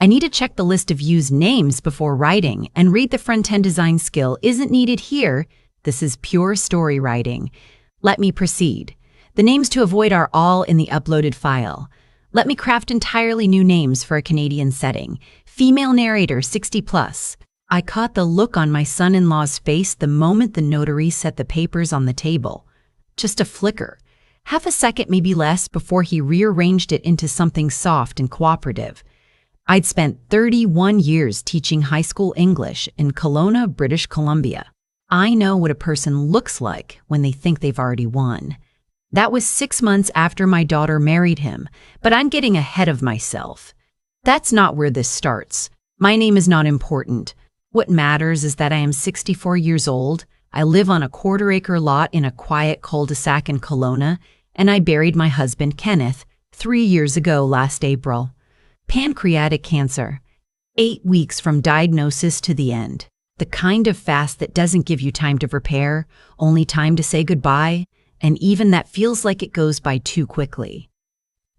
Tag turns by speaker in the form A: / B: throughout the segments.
A: I need to check the list of used names before writing and read the front-end design skill isn't needed here. This is pure story writing. Let me proceed. The names to avoid are all in the uploaded file. Let me craft entirely new names for a Canadian setting. Female narrator, 60 plus. I caught the look on my son-in-law's face the moment the notary set the papers on the table. Just a flicker. Half a second, maybe less, before he rearranged it into something soft and cooperative. I'd spent 31 years teaching high school English in Kelowna, British Columbia. I know what a person looks like when they think they've already won. That was 6 months after my daughter married him, but I'm getting ahead of myself. That's not where this starts. My name is not important. What matters is that I am 64 years old, I live on a quarter-acre lot in a quiet cul-de-sac in Kelowna, and I buried my husband, Kenneth, 3 years ago last April. Pancreatic cancer. 8 weeks from diagnosis to the end. The kind of fast that doesn't give you time to prepare, only time to say goodbye, and even that feels like it goes by too quickly.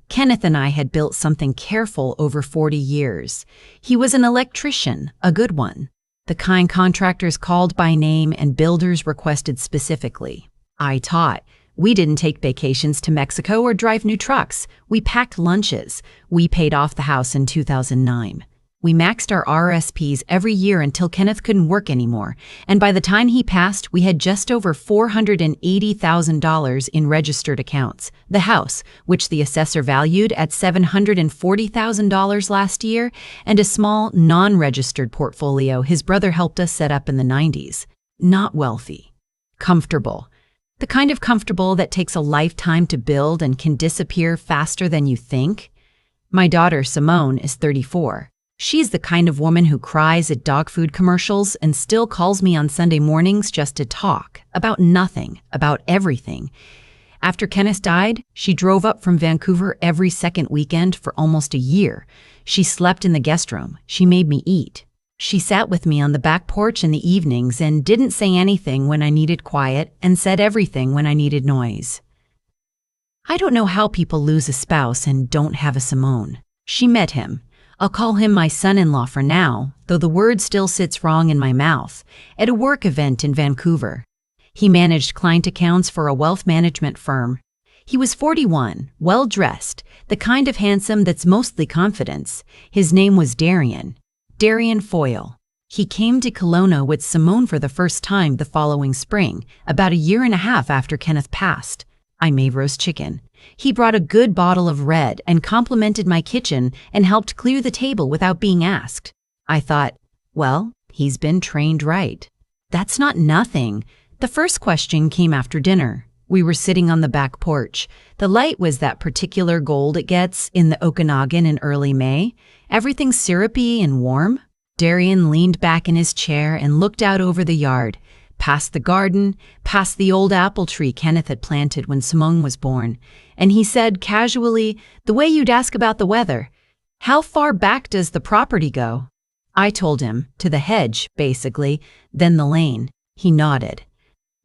A: Kenneth and I had built something careful over 40 years. He was an electrician, a good one. The kind contractors called by name and builders requested specifically. I taught. We didn't take vacations to Mexico or drive new trucks. We packed lunches. We paid off the house in 2009. We maxed our RSPs every year until Kenneth couldn't work anymore, and by the time he passed, we had just over $480,000 in registered accounts. The house, which the assessor valued at $740,000 last year, and a small, non-registered portfolio his brother helped us set up in the 90s. Not wealthy. Comfortable. The kind of comfortable that takes a lifetime to build and can disappear faster than you think. My daughter, Simone, is 34. She's the kind of woman who cries at dog food commercials and still calls me on Sunday mornings just to talk about nothing, about everything. After Kenneth died, she drove up from Vancouver every second weekend for almost a year. She slept in the guest room. She made me eat. She sat with me on the back porch in the evenings and didn't say anything when I needed quiet and said everything when I needed noise. I don't know how people lose a spouse and don't have a Simone. She met him. I'll call him my son-in-law for now, though the word still sits wrong in my mouth, at a work event in Vancouver. He managed client accounts for a wealth management firm. He was 41, well-dressed, the kind of handsome that's mostly confidence. His name was Darian Foyle. He came to Kelowna with Simone for the first time the following spring, about a year and a half after Kenneth passed. I made roast chicken. He brought a good bottle of red and complimented my kitchen and helped clear the table without being asked. I thought, well, he's been trained right. That's not nothing. The first question came after dinner. We were sitting on the back porch. The light was that particular gold it gets in the Okanagan in early May. Everything syrupy and warm. Darian leaned back in his chair and looked out over the yard, past the garden, past the old apple tree Kenneth had planted when Simone was born, and he said casually, the way you'd ask about the weather, "How far back does the property go?" I told him, to the hedge, basically, then the lane. He nodded.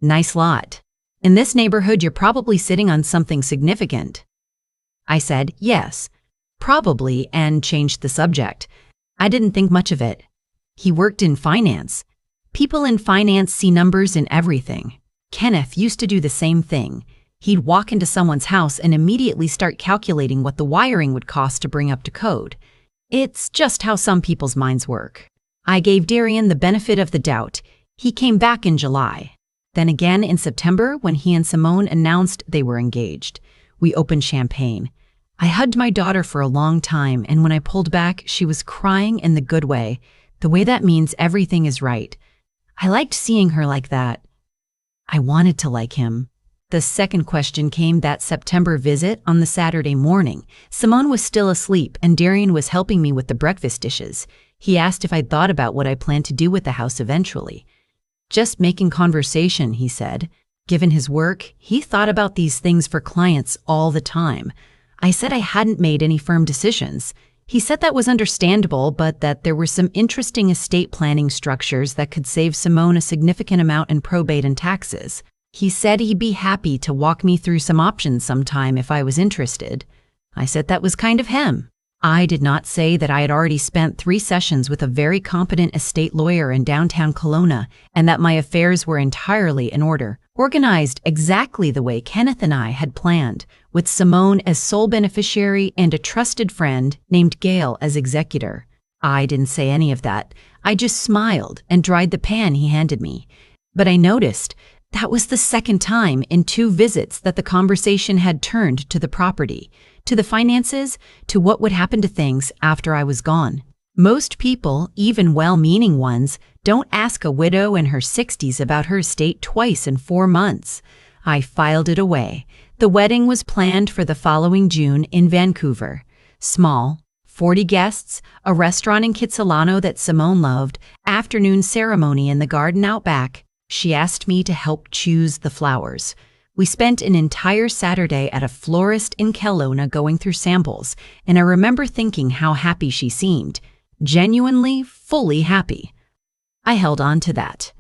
A: Nice lot. In this neighborhood, you're probably sitting on something significant. I said, yes, probably, and changed the subject. I didn't think much of it. He worked in finance. People in finance see numbers in everything. Kenneth used to do the same thing. He'd walk into someone's house and immediately start calculating what the wiring would cost to bring up to code. It's just how some people's minds work. I gave Darian the benefit of the doubt. He came back in July. Then again in September when he and Simone announced they were engaged. We opened champagne. I hugged my daughter for a long time, and when I pulled back, she was crying in the good way, the way that means everything is right. I liked seeing her like that. I wanted to like him. The second question came that September visit on the Saturday morning. Simone was still asleep, and Darian was helping me with the breakfast dishes. He asked if I'd thought about what I planned to do with the house eventually. Just making conversation, he said. Given his work, he thought about these things for clients all the time. I said I hadn't made any firm decisions. He said that was understandable, but that there were some interesting estate planning structures that could save Simone a significant amount in probate and taxes. He said he'd be happy to walk me through some options sometime if I was interested. I said that was kind of him. I did not say that I had already spent 3 sessions with a very competent estate lawyer in downtown Kelowna and that my affairs were entirely in order, organized exactly the way Kenneth and I had planned, with Simone as sole beneficiary and a trusted friend named Gail as executor. I didn't say any of that. I just smiled and dried the pan he handed me. But I noticed that was the second time in 2 visits that the conversation had turned to the property, to the finances, to what would happen to things after I was gone. Most people, even well-meaning ones, don't ask a widow in her 60s about her estate twice in 4 months. I filed it away. The wedding was planned for the following June in Vancouver. Small, 40 guests, a restaurant in Kitsilano that Simone loved, afternoon ceremony in the garden out back. She asked me to help choose the flowers. We spent an entire Saturday at a florist in Kelowna going through samples, and I remember thinking how happy she seemed. Genuinely, fully happy. I held on to that.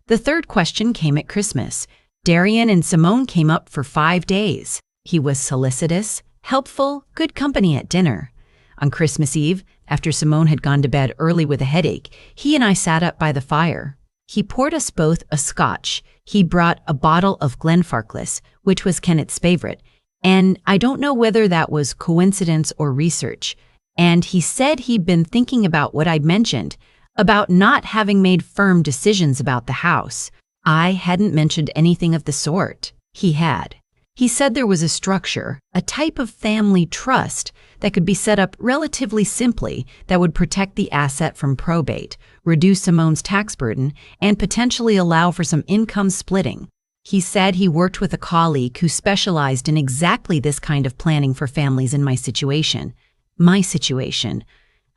A: The third question came at Christmas. Darian and Simone came up for 5 days. He was solicitous, helpful, good company at dinner. On Christmas Eve, after Simone had gone to bed early with a headache, he and I sat up by the fire. He poured us both a scotch. He brought a bottle of Glenfarclas, which was Kenneth's favorite, and I don't know whether that was coincidence or research. And he said he'd been thinking about what I'd mentioned, about not having made firm decisions about the house. I hadn't mentioned anything of the sort. He had. He said there was a structure, a type of family trust, that could be set up relatively simply that would protect the asset from probate, reduce Simone's tax burden, and potentially allow for some income splitting. He said he worked with a colleague who specialized in exactly this kind of planning for families in my situation. My situation.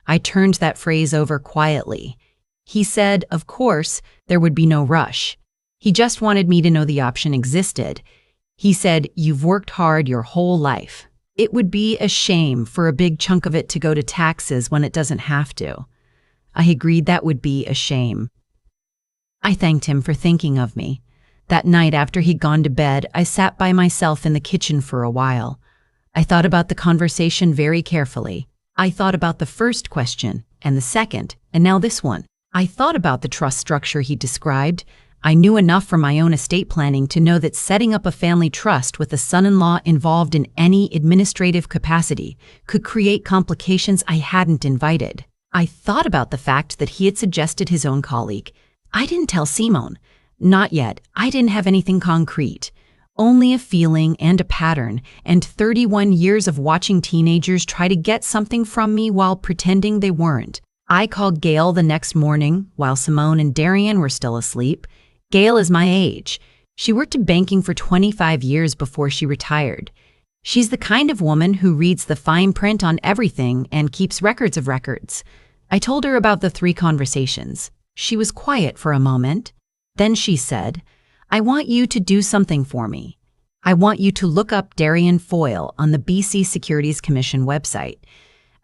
A: I turned that phrase over quietly. He said, of course, there would be no rush. He just wanted me to know the option existed. He said, you've worked hard your whole life. It would be a shame for a big chunk of it to go to taxes when it doesn't have to. I agreed that would be a shame. I thanked him for thinking of me. That night after he'd gone to bed, I sat by myself in the kitchen for a while. I thought about the conversation very carefully. I thought about the first question, and the second, and now this one. I thought about the trust structure he described. I knew enough from my own estate planning to know that setting up a family trust with a son-in-law involved in any administrative capacity could create complications I hadn't invited. I thought about the fact that he had suggested his own colleague. I didn't tell Simone. Not yet. I didn't have anything concrete. Only a feeling and a pattern, and 31 years of watching teenagers try to get something from me while pretending they weren't. I called Gail the next morning while Simone and Darian were still asleep. Gail is my age. She worked in banking for 25 years before she retired. She's the kind of woman who reads the fine print on everything and keeps records of records. I told her about the 3 conversations. She was quiet for a moment. Then she said, I want you to do something for me. I want you to look up Darian Foyle on the BC Securities Commission website.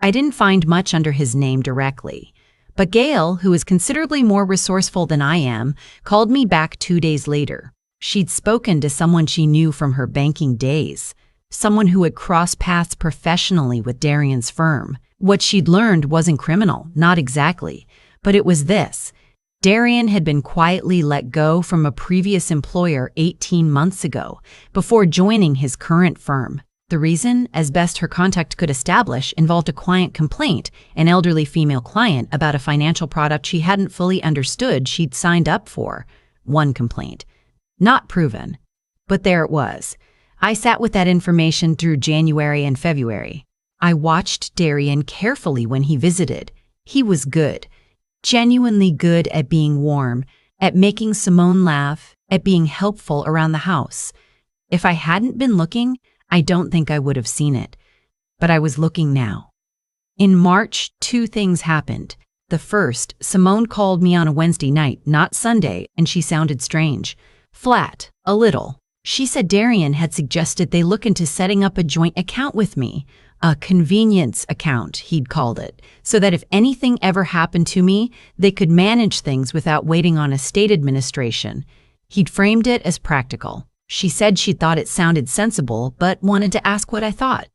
A: I didn't find much under his name directly. But Gail, who is considerably more resourceful than I am, called me back 2 days later. She'd spoken to someone she knew from her banking days, someone who had crossed paths professionally with Darian's firm. What she'd learned wasn't criminal, not exactly, but it was this. Darian had been quietly let go from a previous employer 18 months ago, before joining his current firm. The reason, as best her contact could establish, involved a client complaint, an elderly female client, about a financial product she hadn't fully understood she'd signed up for. One complaint. Not proven. But there it was. I sat with that information through January and February. I watched Darian carefully when he visited. He was good. Genuinely good at being warm, at making Simone laugh, at being helpful around the house. If I hadn't been looking, I don't think I would have seen it, but I was looking now. In March, 2 things happened. The first, Simone called me on a Wednesday night, not Sunday, and she sounded strange. Flat, a little. She said Darian had suggested they look into setting up a joint account with me, a convenience account, he'd called it, so that if anything ever happened to me, they could manage things without waiting on estate administration. He'd framed it as practical. She said she thought it sounded sensible, but wanted to ask what I thought.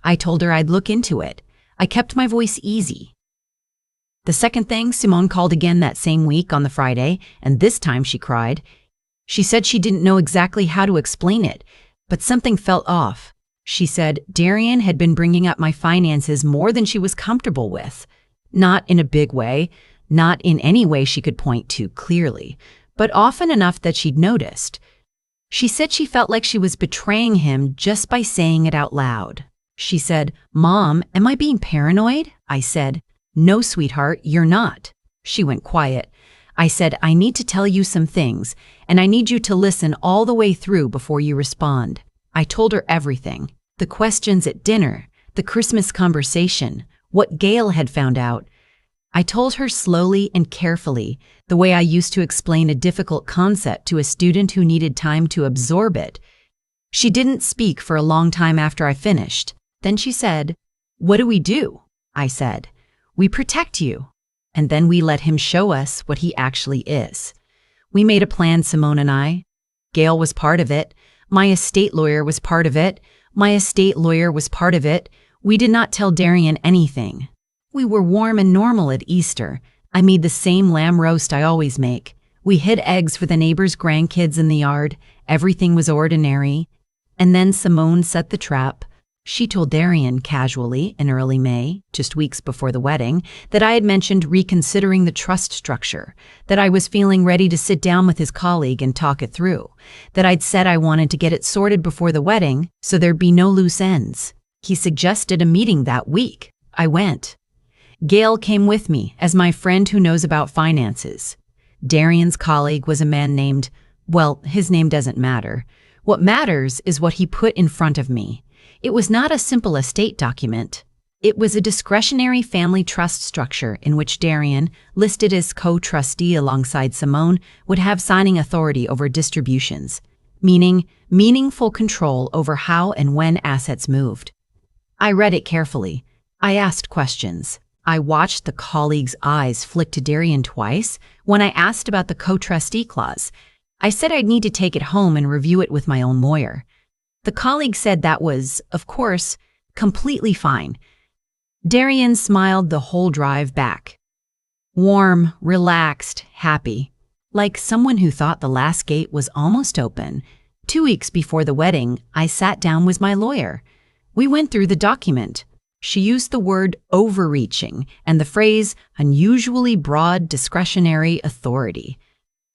A: I told her I'd look into it. I kept my voice easy. The second thing, Simone called again that same week on the Friday, and this time she cried. She said she didn't know exactly how to explain it, but something felt off. She said Darian had been bringing up my finances more than she was comfortable with. Not in a big way, not in any way she could point to clearly, but often enough that she'd noticed. She said she felt like she was betraying him just by saying it out loud. She said, "Mom, am I being paranoid?" I said, "No, sweetheart, you're not." She went quiet. I said, "I need to tell you some things, and I need you to listen all the way through before you respond." I told her everything. The questions at dinner, the Christmas conversation, what Gail had found out. I told her slowly and carefully, the way I used to explain a difficult concept to a student who needed time to absorb it. She didn't speak for a long time after I finished. Then she said, "What do we do?" I said, "We protect you." And then we let him show us what he actually is. We made a plan, Simone and I. Gail was part of it. My estate lawyer was part of it. My estate lawyer was part of it. We did not tell Darian anything. We were warm and normal at Easter. I made the same lamb roast I always make. We hid eggs for the neighbors' grandkids in the yard. Everything was ordinary. And then Simone set the trap. She told Darian casually in early May, just weeks before the wedding, that I had mentioned reconsidering the trust structure, that I was feeling ready to sit down with his colleague and talk it through, that I'd said I wanted to get it sorted before the wedding so there'd be no loose ends. He suggested a meeting that week. I went. Gail came with me as my friend who knows about finances. Darian's colleague was a man named, well, his name doesn't matter. What matters is what he put in front of me. It was not a simple estate document. It was a discretionary family trust structure in which Darian, listed as co-trustee alongside Simone, would have signing authority over distributions, meaning meaningful control over how and when assets moved. I read it carefully. I asked questions. I watched the colleague's eyes flick to Darian twice when I asked about the co-trustee clause. I said I'd need to take it home and review it with my own lawyer. The colleague said that was, of course, completely fine. Darian smiled the whole drive back. Warm, relaxed, happy, like someone who thought the last gate was almost open. 2 weeks before the wedding, I sat down with my lawyer. We went through the document. She used the word overreaching and the phrase unusually broad discretionary authority.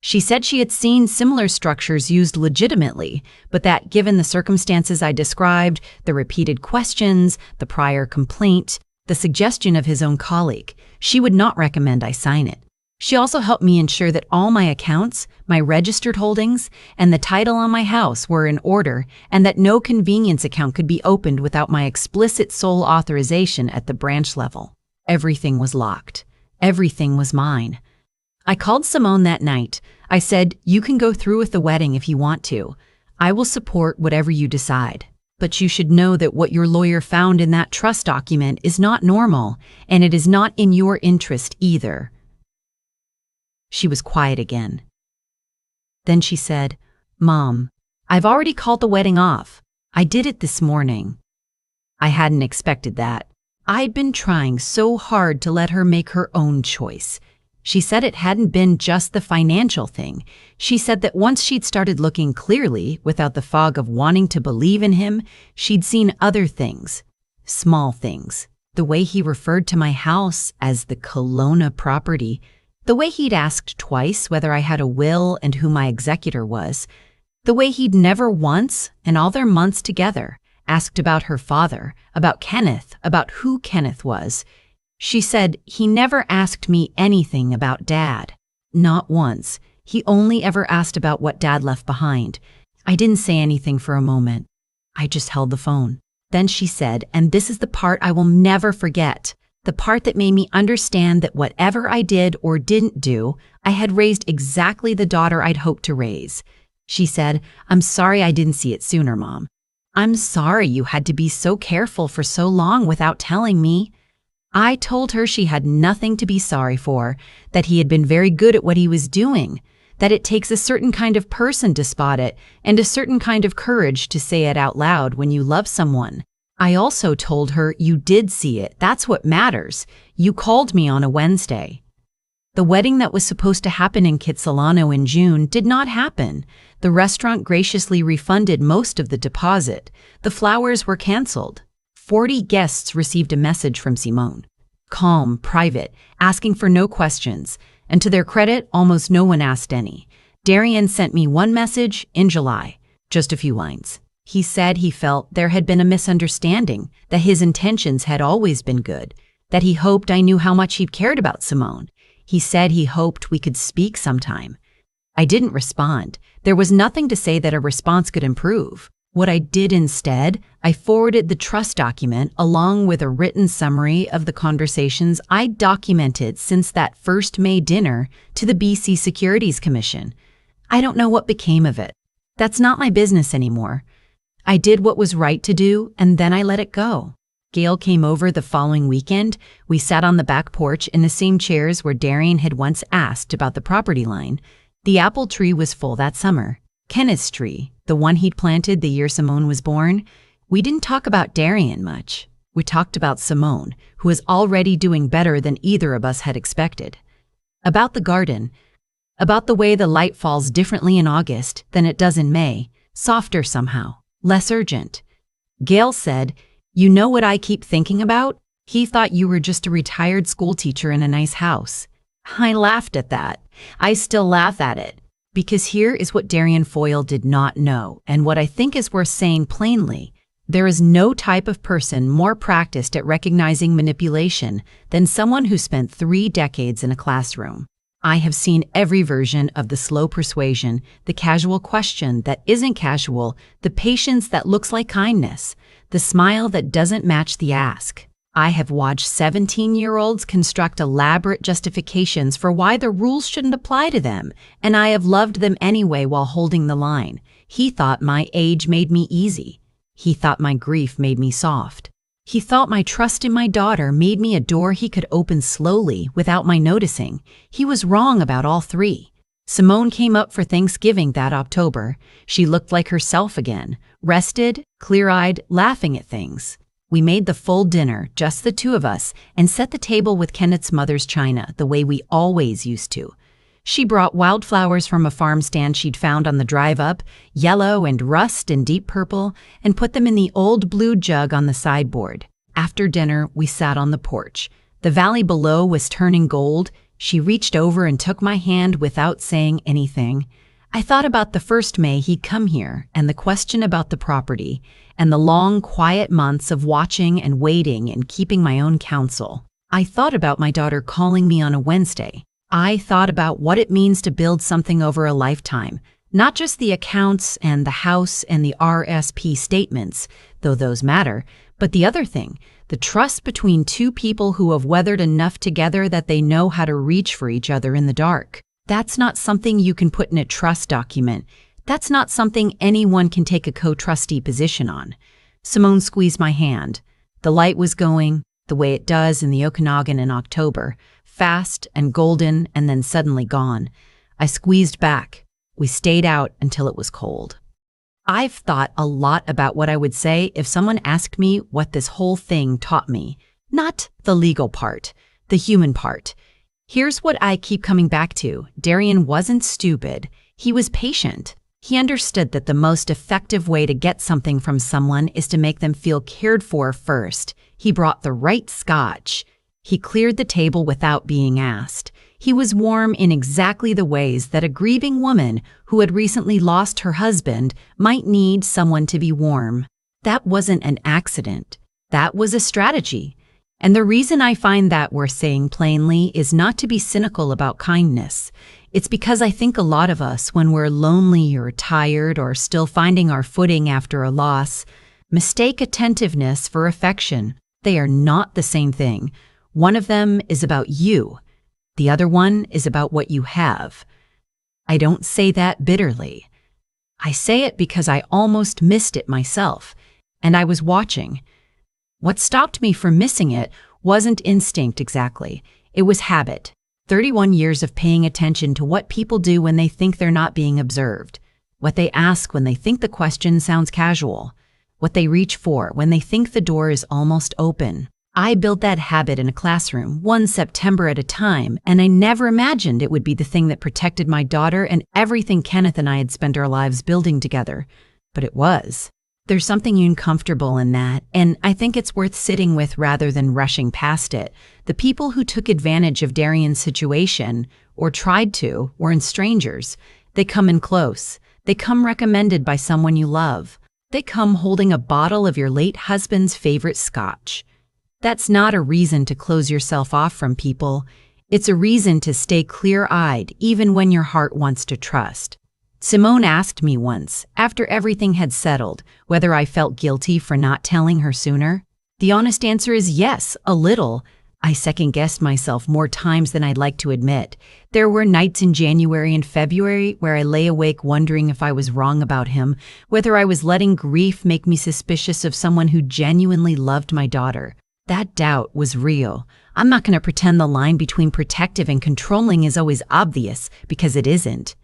A: She said she had seen similar structures used legitimately, but that given the circumstances I described, the repeated questions, the prior complaint, the suggestion of his own colleague, she would not recommend I sign it. She also helped me ensure that all my accounts, my registered holdings, and the title on my house were in order, and that no convenience account could be opened without my explicit sole authorization at the branch level. Everything was locked. Everything was mine. I called Simone that night. I said, "You can go through with the wedding if you want to. I will support whatever you decide. But you should know that what your lawyer found in that trust document is not normal, and it is not in your interest either." She was quiet again. Then she said, "Mom, I've already called the wedding off. I did it this morning." I hadn't expected that. I'd been trying so hard to let her make her own choice. She said it hadn't been just the financial thing. She said that once she'd started looking clearly, without the fog of wanting to believe in him, she'd seen other things, small things. The way he referred to my house as the Kelowna property, the way he'd asked twice whether I had a will and who my executor was, the way he'd never once, in all their months together, asked about her father, about Kenneth, about who Kenneth was. She said he never asked me anything about Dad. Not once. He only ever asked about what Dad left behind. I didn't say anything for a moment. I just held the phone. Then she said, and this is the part I will never forget, the part that made me understand that whatever I did or didn't do, I had raised exactly the daughter I'd hoped to raise. She said, "I'm sorry I didn't see it sooner, Mom. I'm sorry you had to be so careful for so long without telling me." I told her she had nothing to be sorry for, that he had been very good at what he was doing, that it takes a certain kind of person to spot it and a certain kind of courage to say it out loud when you love someone. I also told her you did see it. That's what matters. You called me on a Wednesday. The wedding that was supposed to happen in Kitsilano in June did not happen. The restaurant graciously refunded most of the deposit. The flowers were canceled. 40 guests received a message from Simone. Calm, private, asking for no questions. And to their credit, almost no one asked any. Darian sent me one message in July, just a few lines. He said he felt there had been a misunderstanding, that his intentions had always been good, that he hoped I knew how much he'd cared about Simone. He said he hoped we could speak sometime. I didn't respond. There was nothing to say that a response could improve. What I did instead, I forwarded the trust document along with a written summary of the conversations I'd documented since that first May dinner to the BC Securities Commission. I don't know what became of it. That's not my business anymore. I did what was right to do, and then I let it go. Gail came over the following weekend. We sat on the back porch in the same chairs where Darian had once asked about the property line. The apple tree was full that summer. Kenneth's tree, the one he'd planted the year Simone was born. We didn't talk about Darian much. We talked about Simone, who was already doing better than either of us had expected. About the garden. About the way the light falls differently in August than it does in May, softer somehow, less urgent. Gail said, "You know what I keep thinking about? He thought you were just a retired schoolteacher in a nice house." I laughed at that. I still laugh at it. Because here is what Darian Foyle did not know, and what I think is worth saying plainly. There is no type of person more practiced at recognizing manipulation than someone who spent 3 decades in a classroom. I have seen every version of the slow persuasion, the casual question that isn't casual, the patience that looks like kindness, the smile that doesn't match the ask. I have watched 17-year-olds construct elaborate justifications for why the rules shouldn't apply to them, and I have loved them anyway while holding the line. He thought my age made me easy. He thought my grief made me soft. He thought my trust in my daughter made me a door he could open slowly without my noticing. He was wrong about all 3. Simone came up for Thanksgiving that October. She looked like herself again, rested, clear-eyed, laughing at things. We made the full dinner, just the 2 of us, and set the table with Kenneth's mother's china the way we always used to. She brought wildflowers from a farm stand she'd found on the drive up, yellow and rust and deep purple, and put them in the old blue jug on the sideboard. After dinner, we sat on the porch. The valley below was turning gold. She reached over and took my hand without saying anything. I thought about the first May he'd come here, and the question about the property, and the long, quiet months of watching and waiting and keeping my own counsel. I thought about my daughter calling me on a Wednesday. I thought about what it means to build something over a lifetime, not just the accounts and the house and the RSP statements, though those matter, but the other thing, the trust between 2 people who have weathered enough together that they know how to reach for each other in the dark. That's not something you can put in a trust document. That's not something anyone can take a co-trustee position on. Simone squeezed my hand. The light was going, the way it does in the Okanagan in October, fast and golden and then suddenly gone. I squeezed back. We stayed out until it was cold. I've thought a lot about what I would say if someone asked me what this whole thing taught me. Not the legal part, the human part. Here's what I keep coming back to. Darian wasn't stupid. He was patient. He understood that the most effective way to get something from someone is to make them feel cared for first. He brought the right scotch. He cleared the table without being asked. He was warm in exactly the ways that a grieving woman who had recently lost her husband might need someone to be warm. That wasn't an accident. That was a strategy. And the reason I find that worth saying plainly is not to be cynical about kindness. It's because I think a lot of us, when we're lonely or tired or still finding our footing after a loss, mistake attentiveness for affection. They are not the same thing. One of them is about you. The other one is about what you have. I don't say that bitterly. I say it because I almost missed it myself, and I was watching. What stopped me from missing it wasn't instinct exactly. It was habit. 31 years of paying attention to what people do when they think they're not being observed, what they ask when they think the question sounds casual. what they reach for when they think the door is almost open. I built that habit in a classroom, one September at a time, and I never imagined it would be the thing that protected my daughter and everything Kenneth and I had spent our lives building together. But it was. There's something uncomfortable in that, and I think it's worth sitting with rather than rushing past it. The people who took advantage of Darian's situation, or tried to, weren't strangers. They come in close. They come recommended by someone you love. They come holding a bottle of your late husband's favorite scotch. That's not a reason to close yourself off from people. It's a reason to stay clear-eyed even when your heart wants to trust. Simone asked me once, after everything had settled, whether I felt guilty for not telling her sooner. The honest answer is yes, a little. I second-guessed myself more times than I'd like to admit. There were nights in January and February where I lay awake wondering if I was wrong about him, whether I was letting grief make me suspicious of someone who genuinely loved my daughter. That doubt was real. I'm not going to pretend the line between protective and controlling is always obvious, because it isn't.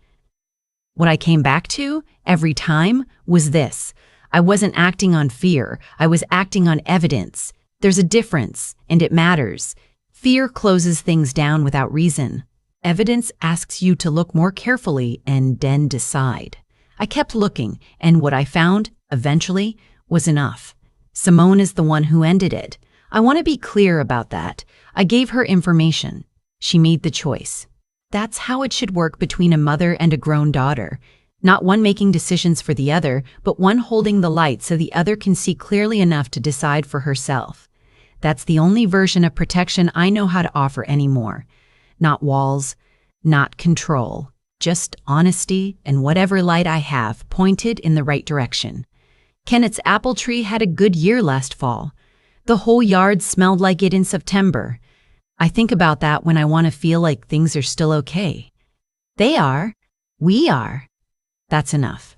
A: What I came back to, every time, was this. I wasn't acting on fear. I was acting on evidence. There's a difference, and it matters. Fear closes things down without reason. Evidence asks you to look more carefully and then decide. I kept looking, and what I found, eventually, was enough. Simone is the one who ended it. I want to be clear about that. I gave her information. She made the choice. That's how it should work between a mother and a grown daughter. Not one making decisions for the other, but one holding the light so the other can see clearly enough to decide for herself. That's the only version of protection I know how to offer anymore. Not walls, not control, just honesty and whatever light I have pointed in the right direction. Kenneth's apple tree had a good year last fall. The whole yard smelled like it in September. I think about that when I want to feel like things are still okay. They are. We are. That's enough.